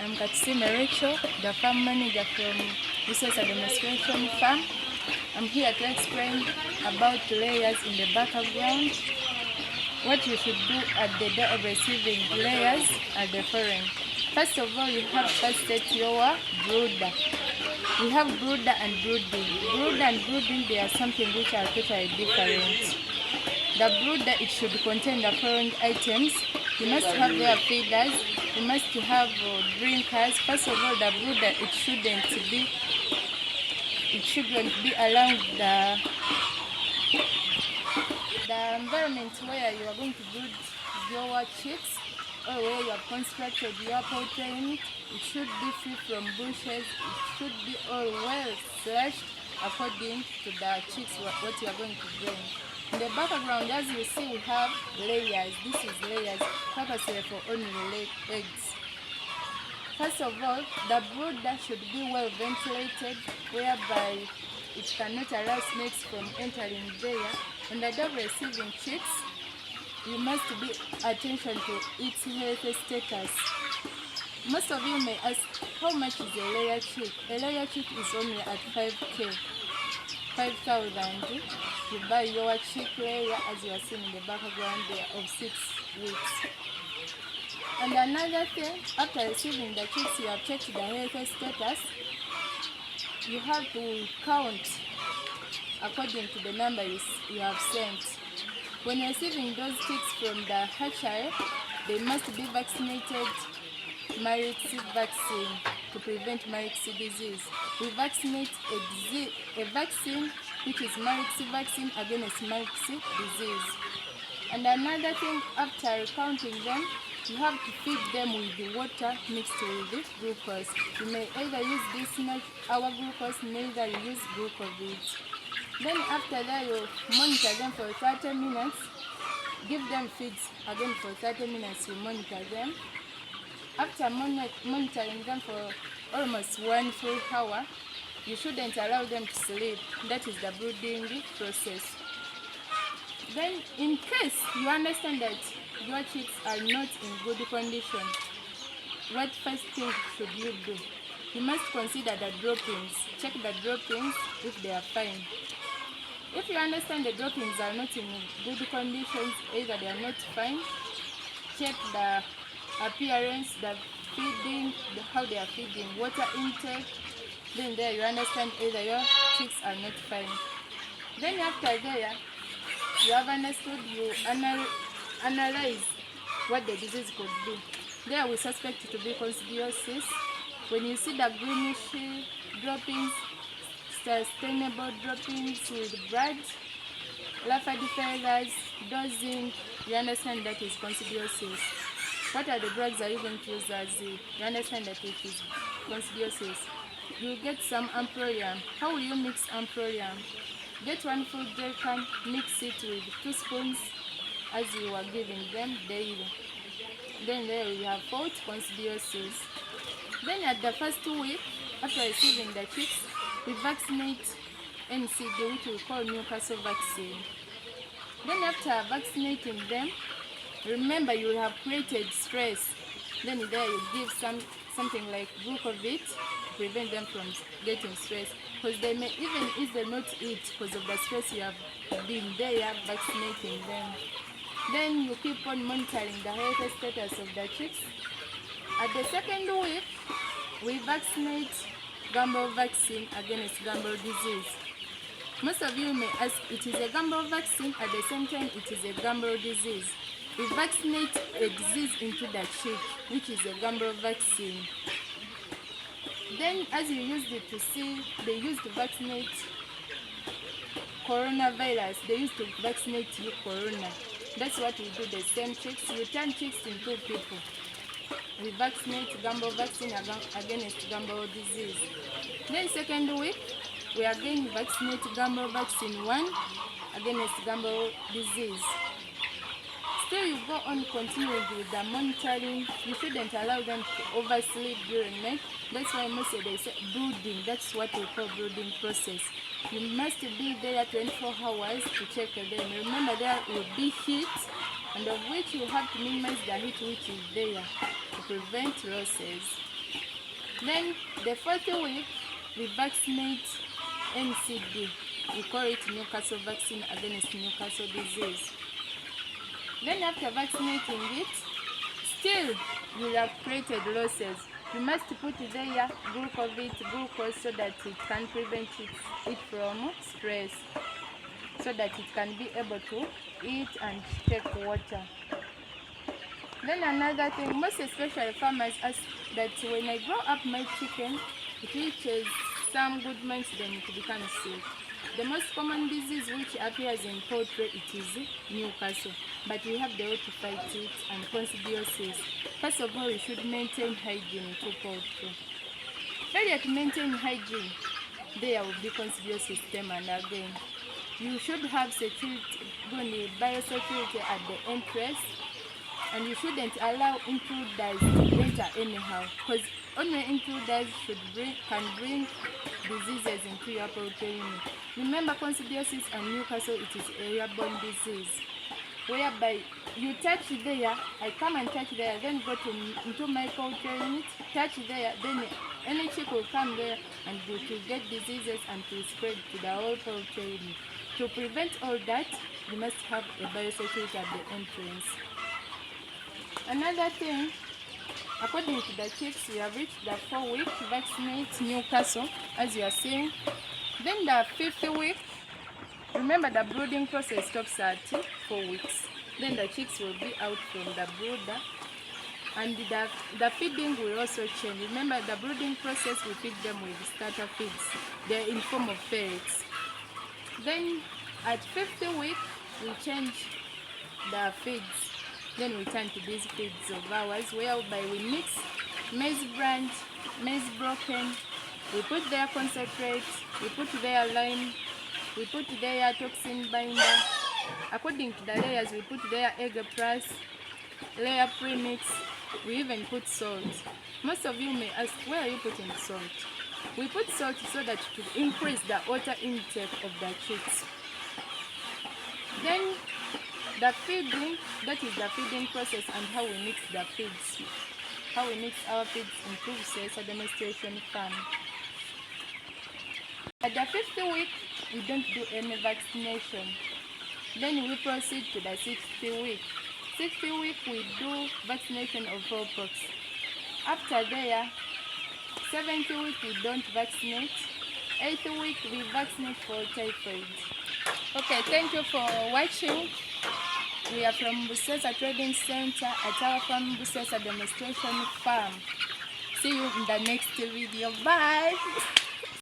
I'm Rachel, the farm manager from Buseesa Demonstration Farm. I'm here to explain about layers in the background. What you should do at the day of receiving layers are the following. First of all, you have to set your brooder. We have brooder and brooding. Brooder and brooding, they are something which are totally different. The brooder, it should contain the following items. You must have their feeders, you must have drinkers. First of all, the brooder, it shouldn't be around the environment where you are going to brood your chicks, or where you have constructed your poultry unit. It should be free from bushes. It should be all well slashed according to the chicks what you are going to bring. In the background, as you see, we have layers. This is layers, purposely for only eggs. First of all, the brooder should be well ventilated, whereby it cannot allow snakes from entering there. On the day of receiving chicks, you must be attention to its health status. Most of you may ask, how much is a layer chick? A layer chick is only at 5K, 5,000. You buy your chick layer, as you are seeing in the background there, of 6 weeks. And another thing, after receiving the chicks, you have checked the health status. You have to count according to the number you have sent. When you're receiving those chicks from the hatchery, they must be vaccinated Marix vaccine to prevent Marix disease. We vaccinate a vaccine which is Marix vaccine against Marix disease. And another thing, after counting them, you have to feed them with the water mixed with the glucose. You may either use this our glucose, neither you use glucose. Then after that, you monitor them for 30 minutes. Give them feeds again for 30 minutes, you monitor them. After monitoring them for almost 1 full hour, you shouldn't allow them to sleep. That is the brooding process. Then in case you understand that your chicks are not in good condition, what first thing should you do? You must consider the droppings. Check the droppings if they are fine. If you understand the droppings are not in good conditions, either they are not fine, check the appearance, the feeding, how they are feeding, water intake. Then there you understand either your chicks are not fine. Then after there, you have understood, you analyze what the disease could be. There we suspect it to be coccidiosis. When you see the greenish droppings, sustainable droppings with blood, laphid feathers, dosing, you understand that is coccidiosis. What are the drugs are you going to use as you understand that it is coccidiosis? You get some amprolium. How will you mix amprolium? Get 1 full gel can, mix it with 2 spoons as you are giving them daily. Then there we have fought coccidiosis. Then at the first week, after receiving the chicks, we vaccinate NCD, which we call Newcastle vaccine. Then after vaccinating them, remember you have created stress. Then there you give something like glucovit to prevent them from getting stress, because they may even easily not eat because of the stress you have been there vaccinating them. Then you keep on monitoring the health status of the chicks. At the second week, we vaccinate gumbo vaccine against gumbo disease. Most of you may ask, it is a gumbo vaccine, at the same time it is a gumbo disease. We vaccinate a disease into the chick, which is a gumbo vaccine. Then as you used it to see, they used to vaccinate coronavirus. They used to vaccinate you corona. That's what we do, the same chicks. You turn chicks into people. We vaccinate gumbo vaccine against gumbo disease. Then second week, we again vaccinate gumbo vaccine 1 against gumbo disease. Still you go on continuing with the monitoring. You shouldn't allow them to oversleep during night. That's why most of they say brooding. That's what we call brooding process. You must be there 24 hours to check them. Remember, there will be heat, and of which you have to minimize the heat which is there to prevent losses. Then the 4th week, we vaccinate NCD. We call it Newcastle vaccine against Newcastle disease. Then after vaccinating it, still you have created losses. You must put there glucose so that it can prevent it from stress, so that it can be able to eat and take water. Then another thing, most especially farmers ask that when I grow up my chicken, it reaches some good months, then it becomes sick. The most common disease which appears in poultry, it is Newcastle, but we have the way to fight it and considiosis. First of all, we should maintain hygiene to poultry. Failure to maintain hygiene, there will be considiosis system, and again, you should have security, biosecurity at the entrance, and you shouldn't allow intruders to enter anyhow, because only intruders can bring diseases into your poultry unit. Remember, considiosis and Newcastle, it is a airborne disease, whereby you touch there, I come and touch there, then go into my poultry unit, touch there, then any chick will come there and to get diseases and to spread to the whole poultry unit. To prevent all that, you must have a biosecurity at the entrance. Another thing, according to the chicks, we have reached the 4-week vaccinate Newcastle, as you are seeing. Then the 5th week, remember the brooding process stops at 4 weeks. Then the chicks will be out from the brooder, and the feeding will also change. Remember, the brooding process, we feed them with starter feeds. They're in form of pellets. Then at 5th week, we change the feeds. Then we turn to these feeds of ours, whereby we mix maize bran, maize broken, we put their concentrate, we put their lime, we put their toxin binder. According to the layers, we put their egg plus, layer premix, we even put salt. Most of you may ask, where are you putting salt? We put salt so that to increase the water intake of the chicks. Then the feeding, that is the feeding process and how we mix the feeds. How we mix our feeds in Buseesa demonstration farm. At the 5th week, we don't do any vaccination. Then we proceed to the 6th week. 6th week, we do vaccination of smallpox. After there, 7th week, we don't vaccinate. 8th week, we vaccinate for typhoid. Okay, thank you for watching. We are from Buseesa Trading Center at our farm, Buseesa Demonstration Farm. See you in the next video. Bye!